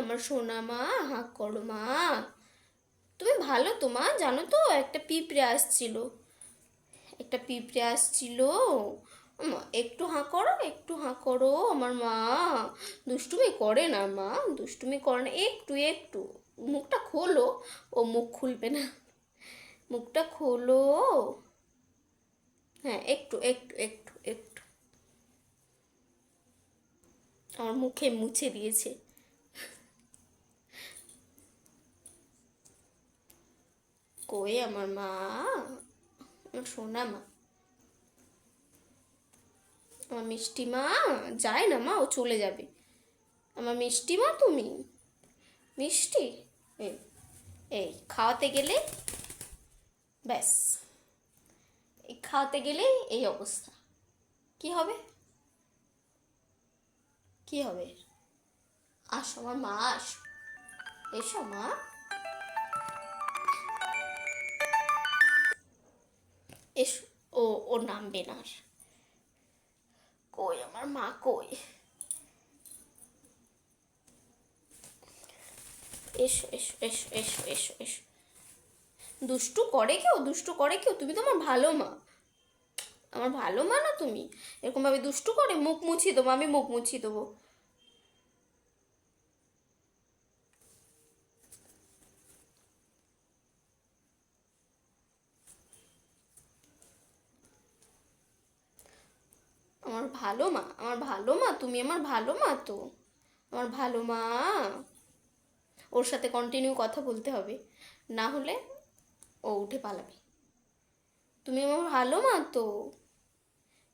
আমার সোনা মা, হাঁক করো মা। তুমি ভালো তো মা, জানো তো একটা পিঁপড়ে আসছিল, একটা পিঁপড়ে আসছিল। একটু হাঁ করো, একটু হাঁ করো আমার মা। দুষ্টুমি করে না মা, দুষ্টুমি করে না, একটু একটু। মুখটা খোলো। ও মুখ খুলবে না, মুখটা খোলো। হ্যাঁ, একটু একটু একটু একটু। আমার মুখে মুছে দিয়েছে। কই আমার মা, আমার সোনা মা, আমার মিষ্টি মা। যায় না মা, ও চলে যাবে। আমার মিষ্টি মা তুমি, মিষ্টি। এই এই খাওয়াতে গেলে ব্যাস, এই খাওয়াতে গেলেই এই অবস্থা। কি হবে, কি হবে? আসো আমার মা, আসো, এসো মা। এসো। ও ও নামবে না আর। কই আমার মা, কই? এসো এসো এসো এসো এসো এসো। দুষ্টু করে কেউ, দুষ্টু করে কেউ? তুমি তো আমার ভালো মা, আমার ভালো মা না তুমি? এরকমভাবে দুষ্টু করে? মুখ মুছিয়ে দেবো, আমি মুখ মুছিয়ে দেবো। আমার ভালো মা, আমার ভালো মা তুমি, আমার ভালো মা তো, আমার ভালো মা। ওর সাথে কন্টিনিউ কথা বলতে হবে, না হলে ও উঠে পালাবে। তুমি আমার ভালো মা তো।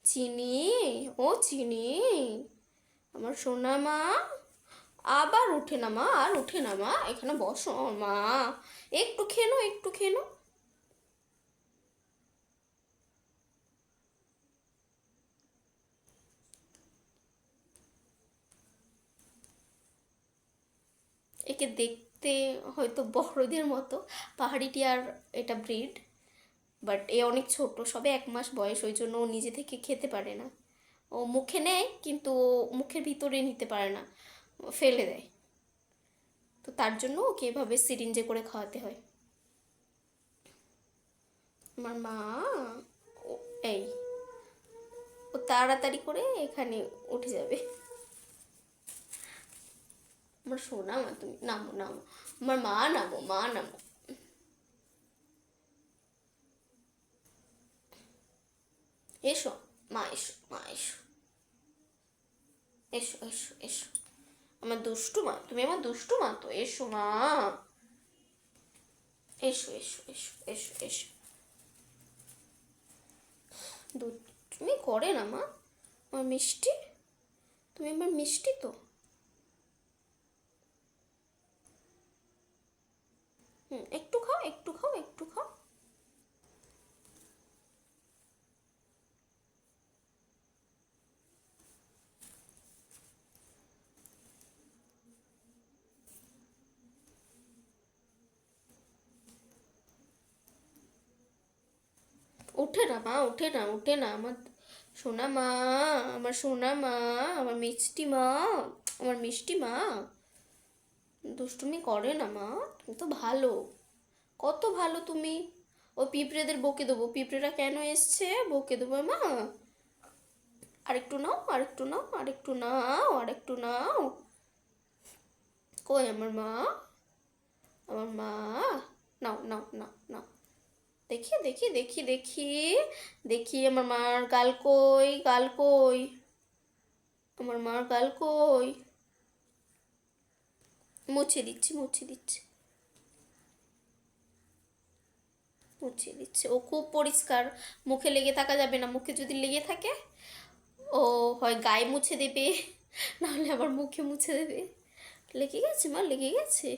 চিনি, ও চিনি, আমার সোনা মা। আবার উঠে না মা, আর উঠে না মা, এখানে বসো মা। একটু খেলো, একটু খেলো। একে দেখতে হয়তো বড়দের মতো, পাহাড়ি টিয়ার এটা ব্রিড, বাট এ অনেক ছোট, সবে 1 মাস বয়স, ওই জন্য ও নিজে থেকে খেতে পারে না। ও মুখে নেয় কিন্তু ও মুখের ভিতরে নিতে পারে না, ফেলে দেয়। তো তার জন্য ওকে এভাবে সিরিঞ্জে করে খাওয়াতে হয়। আমার মা, এই ও তাড়াতাড়ি করে এখানে উঠে যাবে। আমার সোনা মা তুমি, নামো নামো, আমার মা নামো, মা নামো। এসো মা, এসো মা, এসো এসো এসো এসো। আমার দুষ্টু মা তুমি, আমার দুষ্টু মা তো, এসো মা। এসো এসো এসো এসো এসো। তুমি করে না মা, আমার মিষ্টি, তুমি আমার মিষ্টি তো। হুম, একটু খাও, একটু খাও, একটু খাও। ওঠে না মা, ওঠে না, ওঠে না আমার সোনা মা, আমার সোনা মা, আমার মিষ্টি মা, আমার মিষ্টি মা। দুষ্টুমি করে না মা, তুমি তো ভালো, কত ভালো তুমি। ও পিঁপড়েদের বকে দেবো, পিঁপড়েরা কেন এসছে বকে দেবো মা। আরেকটু নাও, আরেকটু নাও, আরেকটু নাও, আরেকটু নাও। কই আমার মা, আমার মা। নাও নাও নাও নাও। দেখি দেখি দেখি দেখি দেখি আমার মার গাল কই, গাল কই, আমার মার গাল কই। মুছে দিচ্ছি, মুছে দিচ্ছি, মুছে দিচ্ছে। ও খুব পরিষ্কার, মুখে লেগে থাকা যাবে না, মুখে যদি লেগে থাকে ও হয় গায়ে মুছে দেবে, নাহলে আবার মুখে মুছে দেবে। লেগে গেছে মা, লেগে গেছে।